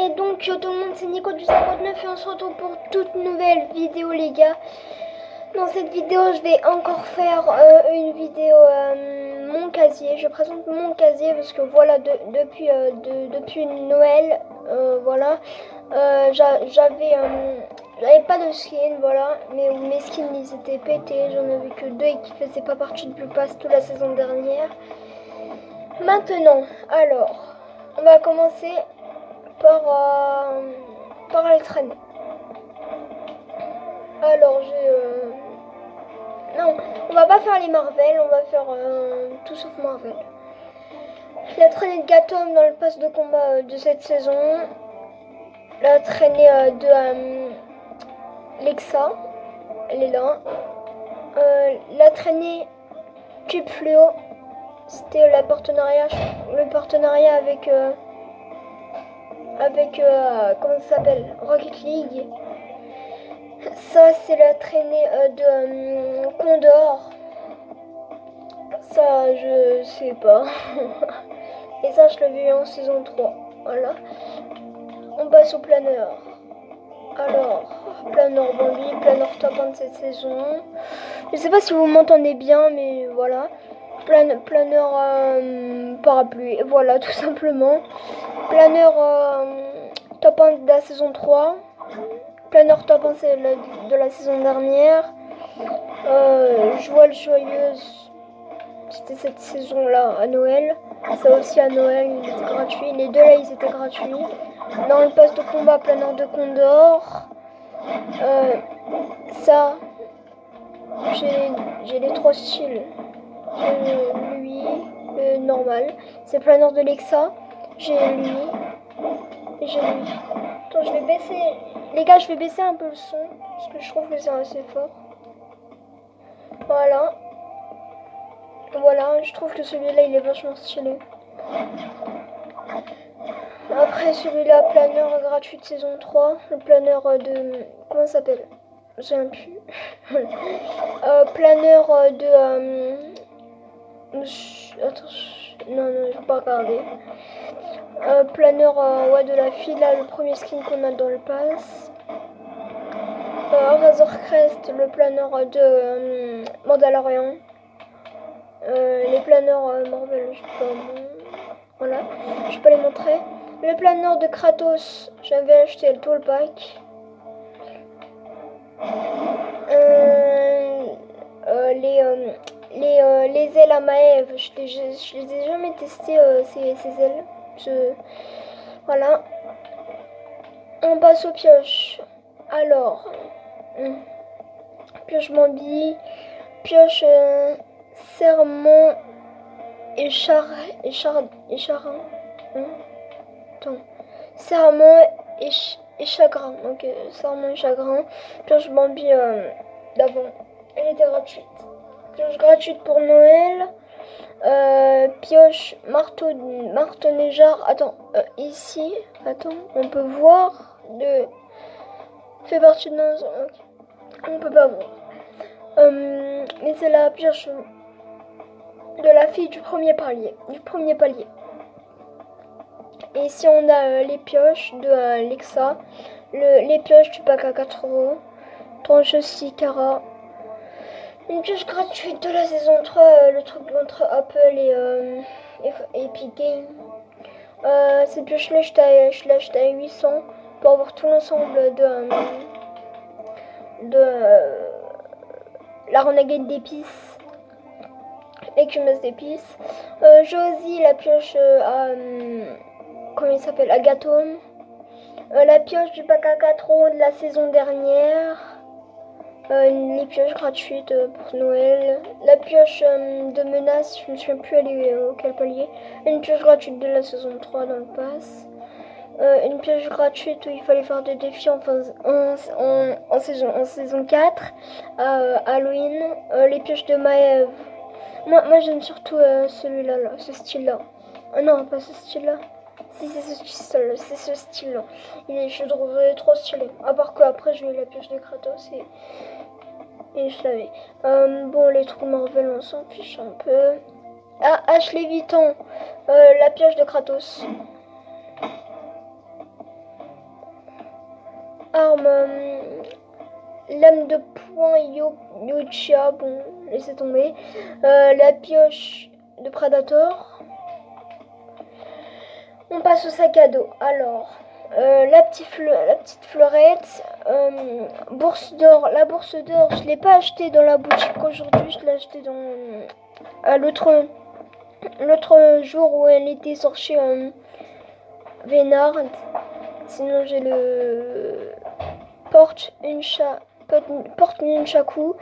Et donc tout le monde, c'est Nico du 59 et on se retrouve pour toute nouvelle vidéo les gars. Dans cette vidéo je vais encore faire une vidéo mon casier. Je présente mon casier parce que voilà depuis Noël voilà j'avais pas de skin, voilà, mais mes skins ils étaient pétés, j'en avais que deux et qui faisaient pas partie du pass toute la saison dernière. Maintenant, alors, on va commencer par les traînées. Alors, non, on va pas faire les Marvel, on va faire tout sauf Marvel. La traînée de Gatom dans le pass de combat de cette saison. La traînée de Lexa, elle est là. La traînée Cube Fluo, c'était le partenariat avec comment ça s'appelle, Rocket League. Ça c'est la traînée de Condor. Ça je sais pas. Et ça je l'avais eu en saison 3. Voilà. On passe au planeur. Alors, planeur Bambi, planeur top 1 de cette saison. Je sais pas si vous m'entendez bien, mais voilà. Planeur parapluie, voilà, tout simplement. Planeur top 1 de la saison 3. Planeur top 1 de la saison dernière. Joie joyeuse, c'était cette saison-là à Noël. Ça aussi à Noël, il était gratuit. Les deux là, ils étaient gratuits. Dans le pass de combat, planeur de Condor. Ça, j'ai les trois styles. J'ai lui, le normal. C'est planeur de Lexa. J'ai lui. Et j'ai lui. Attends, je vais baisser. Les gars, je vais baisser un peu le son. Parce que je trouve que c'est assez fort. Voilà. Voilà, je trouve que celui-là, il est vachement stylé. Après celui-là, planeur gratuit de saison 3. Le planeur de... Comment ça s'appelle? Je sais même plus. Planeur de... Attends, non, je vais pas regarder. Planeur ouais, de la fille, là, le premier skin qu'on a dans le pass. Razor Crest, le planeur de Mandalorian. Les planeurs Marvel, je sais pas. Voilà, je peux les montrer. Le planeur de Kratos, j'avais acheté tout le pack. Les ailes à Maëv, je les ai jamais testées, ces ailes. Voilà. On passe aux pioches. Alors, pioche Bambi, pioche Serment et Charin. Attends. Serment et Chagrin. Donc, Serment et Chagrin. Pioche Bambi d'avant. Elle était gratuite. Pioche gratuite pour Noël. Pioche marteau-neigard. Attends, ici. Attends, on peut voir. Fait partie de nos. Okay. On peut pas voir. Mais c'est la pioche de la fille du premier palier. Et ici on a les pioches de Lexa. Les pioches du pack à 4€. Tranche aussi Cara. Une pioche gratuite de la saison 3, le truc entre Apple et Epic Games. Cette pioche là je l'ai acheté à 800 pour avoir tout l'ensemble de la renegade d'épices, écumeuse d'épices. Josie, la pioche comment il s'appelle, Agathome. La pioche du pack à 4€ de la saison dernière. Les pioches gratuites pour Noël. La pioche de menace, je me souviens plus aller auquel palier. Une pioche gratuite de la saison 3 dans le pass. Une pioche gratuite où il fallait faire des défis en saison 4. Halloween. Les pioches de Maëv. Moi j'aime surtout celui-là, là, ce style-là. Non, pas ce style-là. Si, c'est ce style-là. Je le trouve trop stylé. À part qu'après j'ai eu la pioche de Kratos et je l'avais. Bon, les trucs Marvel, on s'en fiche un peu. Ah, Ashley Vuitton. La pioche de Kratos. l'arme lame de poing Yochia, bon, laissez tomber. La pioche de Predator. On passe au sac à dos. Alors, la petite fleurette, bourse d'or. La bourse d'or, je l'ai pas achetée dans la boutique aujourd'hui, je l'ai achetée dans l'autre jour où elle était sortie Vénard. Sinon j'ai le porte Nunchaku,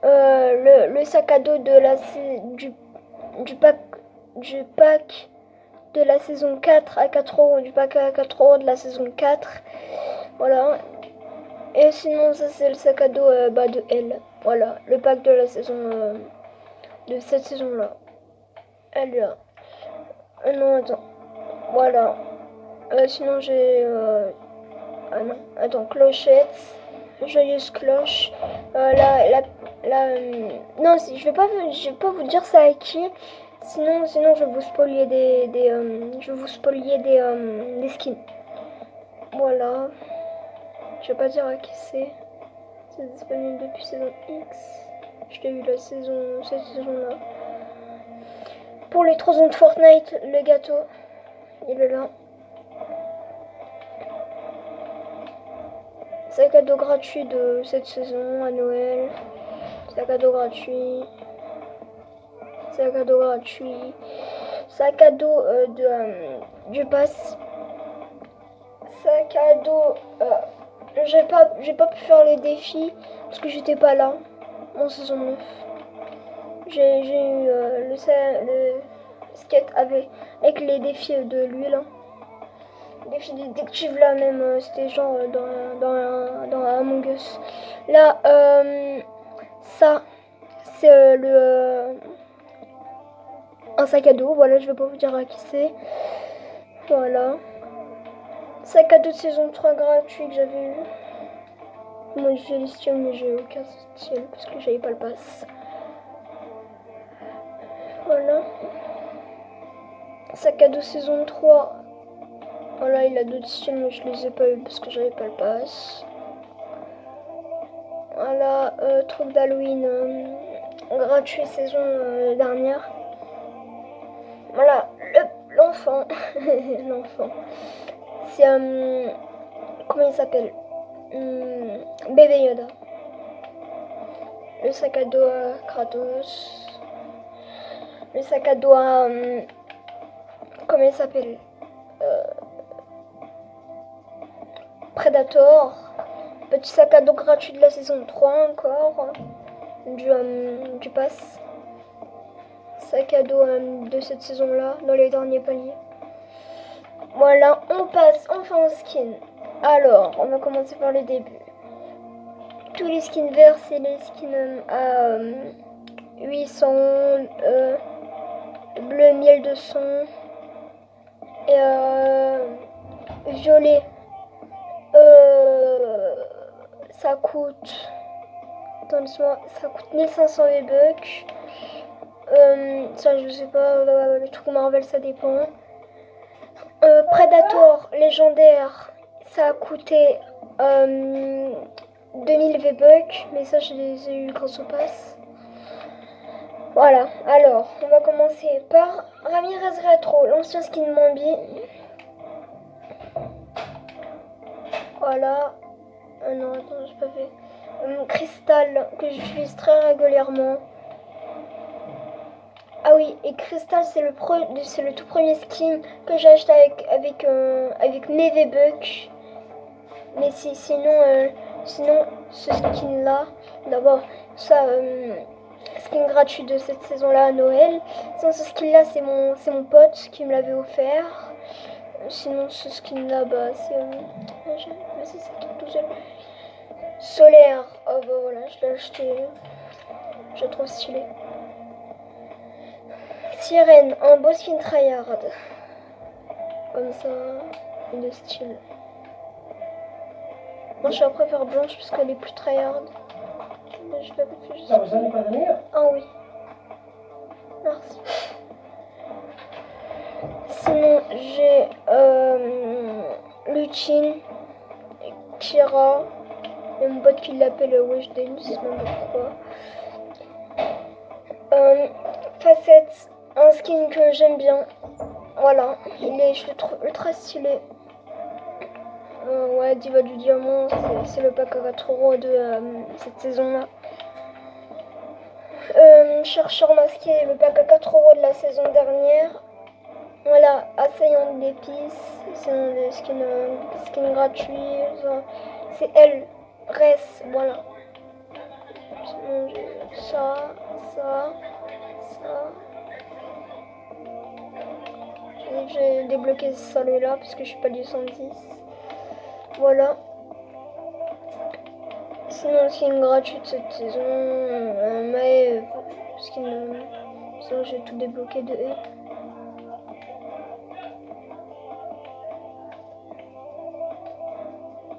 le sac à dos du pack de la saison 4 à 4 euros, du pack à 4 euros de la saison 4. Voilà. Et sinon, ça c'est le sac à dos de L. Voilà, le pack de la saison de cette saison-là. Elle est là. Non, attends. Voilà. Sinon, j'ai. Ah non, attends, clochette. Joyeuse cloche. Non, je vais pas vous dire ça à qui. Sinon, je vais vous spoiler des skins. Voilà. Je vais pas dire à qui c'est. C'est disponible depuis saison X. Je l'ai eu cette saison-là. Pour les 3 ans de Fortnite, le gâteau, il est là. Sac à dos gratuit de cette saison à Noël. Sac à dos gratuit. Sac à dos gratuit. Sac à dos du pass. Sac à dos. J'ai pas pu faire les défis parce que j'étais pas là en saison 9. J'ai eu le skate avec les défis de l'huile. Défi détective là même, c'était genre dans Among Us. Là, ça, c'est un sac à dos. Voilà, je vais pas vous dire à qui c'est. Voilà. Sac à dos de saison 3 gratuit que j'avais eu. Moi j'ai les styles mais j'ai aucun style parce que j'avais pas le pass. Voilà. Sac à dos saison 3. Voilà, il a d'autres styles mais je les ai pas eu parce que j'avais pas le pass. Voilà, truc d'Halloween gratuit saison dernière. Voilà, l'enfant. L'enfant. C'est comment il s'appelle, Bébé Yoda. Le sac à dos à Kratos. Le sac à dos à comment il s'appelle, Predator. Petit sac à dos gratuit de la saison 3 encore. Du pass. Sac à dos de cette saison là dans les derniers paliers. Voilà, on passe enfin au skin. Alors, on va commencer par le début. Tous les skins verts, c'est les skins à 800, bleu 1200 et violet. Ça coûte, attendez-moi, ça coûte 1500 V-Bucks. Ça, je sais pas, le truc Marvel, ça dépend. Predator légendaire, ça a coûté 2000 V-Bucks, mais ça je les ai eu grâce au pass. Voilà, alors on va commencer par Ramirez Retro, l'ancien skin Mambi. Voilà. Non, attends, j'ai pas fait. Crystal, que j'utilise très régulièrement. Ah oui, et Crystal, c'est le tout premier skin que j'ai acheté avec mes V-Bucks. Mais sinon, ce skin-là, d'abord, ça, skin gratuit de cette saison-là à Noël. Sinon, ce skin-là, c'est mon pote qui me l'avait offert. Sinon, ce skin-là, bah, c'est ça qui est tout seul. Solaire, oh bah voilà, je l'ai acheté. Je le trouve stylé. Sirène, un beau skin tryhard. Comme ça, de style. Moi je préfère blanche parce qu'elle est plus tryhard. Je vais juste... Ça vous allez pas venir? Ah oui. Merci. Sinon j'ai Luchin Kira. Il y a mon pote qui l'appelle Weshden, je sais même pas pourquoi. Facette, un skin que j'aime bien. Voilà, je le trouve ultra stylé. Ouais, Diva du Diamant, c'est le pack à 4€ de cette saison-là. Chercheur masqué, le pack à 4€ de la saison dernière. Voilà, assaillant d'épices, c'est des skins gratuits. C'est elle, Res, voilà. Sinon, j'ai ça. J'ai débloqué celui-là parce que je suis pas du 110. Voilà. Sinon, skin gratuit de cette saison, mais sinon j'ai tout débloqué de E.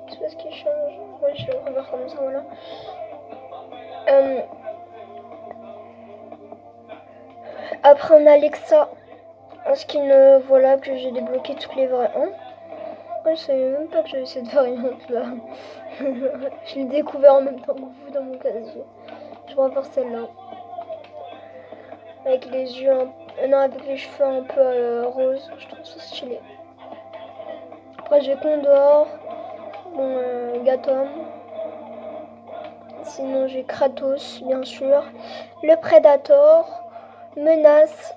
C'est pas ce qui change. Ouais, je le regarde comme ça, voilà. Après on a Alexa, un skin voilà que j'ai débloqué toutes les variantes. Je savais même pas que j'avais cette variante là. Je l'ai découvert en même temps que vous dans mon casier. Je vais voir celle-là. Avec les yeux non, avec les cheveux un peu roses. Je trouve ça stylé. Après j'ai Condor. Bon, Gatom. Sinon j'ai Kratos bien sûr. Le Predator. Menace.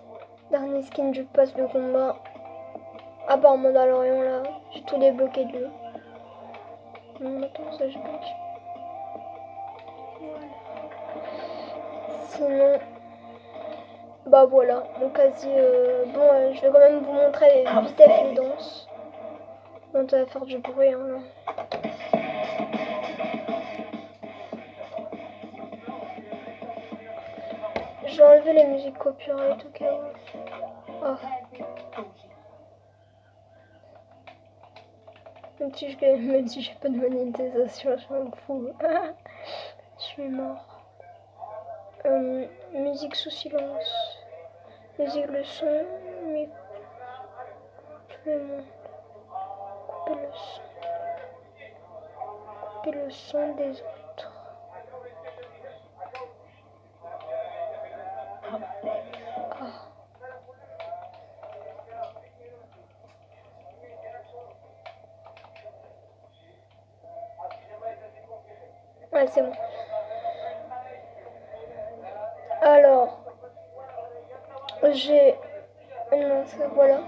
Dernier skin du pass de combat. À part Mandalorian là. J'ai tout débloqué de lui. Non, attends, ça j'ai bloqué. Voilà. Sinon, bah voilà, mon casier. Je vais quand même vous montrer vite fait les danses. Donc, ça va faire du bruit. Hein, là. Je vais enlever les musiques copyright au cas où. Oh. Même si j'ai pas de monétisation, je m'en fous. Je suis mort. Musique sous silence. Musique le son. Tout le monde. Couper le son des autres. Ouais, c'est bon. Alors, j'ai... Non, ça, voilà.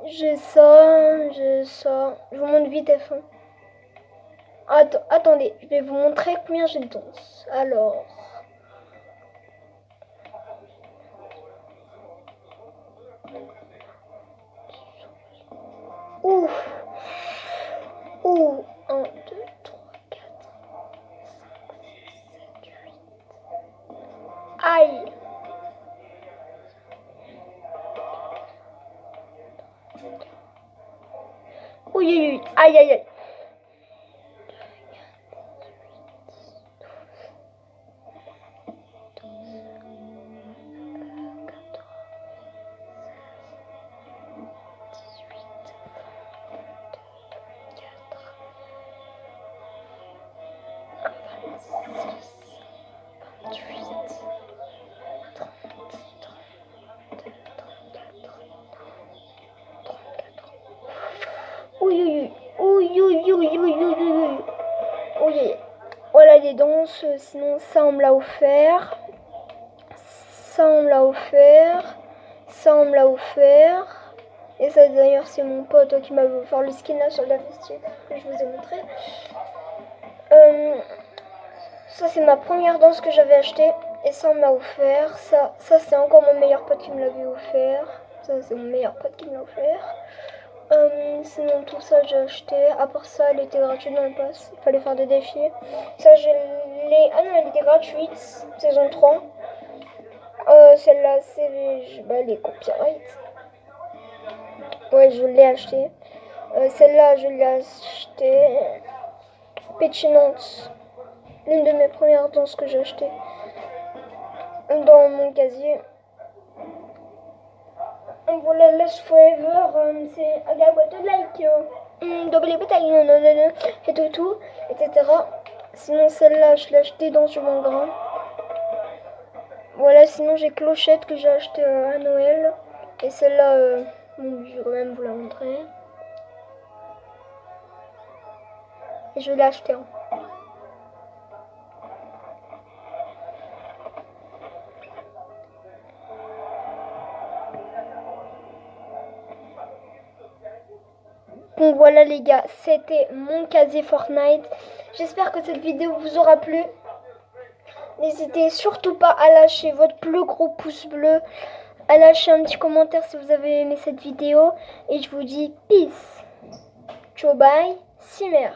J'ai ça. Je vous montre vite F1. Attendez, je vais vous montrer combien j'ai de danse. Alors... Ouf. 1, 2, 3, 4, 5, 6, 7, 8. Aïe. Oui. Aïe. Oui. Voilà les danses, sinon ça on me l'a offert. Et ça d'ailleurs c'est mon pote qui m'a offert le skin là sur la festive que je vous ai montré. Ça c'est ma première danse que j'avais acheté et ça on m'a offert. Ça c'est encore mon meilleur pote qui me l'avait offert. Ça c'est mon meilleur pote qui me l'a offert. Sinon tout ça j'ai acheté. À part ça elle était gratuite dans le pass. Il fallait faire des défis. Ça je l'ai... Ah non elle était gratuite. Saison 3. Celle-là c'est les copyrights. Ouais je l'ai acheté. Celle-là je l'ai acheté. Pétinante. L'une de mes premières danses que j'ai achetées dans mon casier. Voilà, Last Forever, c'est I got what I like. Double les batailles, non, non, non, non, et tout, etc. Sinon, celle-là, je l'ai achetée dans un grand. Voilà, sinon j'ai Clochette que j'ai acheté à Noël. Et celle-là, bon, je vais quand même vous la montrer. Et je l'ai acheté. Donc voilà les gars, c'était mon casier Fortnite. J'espère que cette vidéo vous aura plu. N'hésitez surtout pas à lâcher votre plus gros pouce bleu, à lâcher un petit commentaire si vous avez aimé cette vidéo. Et je vous dis peace. Ciao bye, Simer.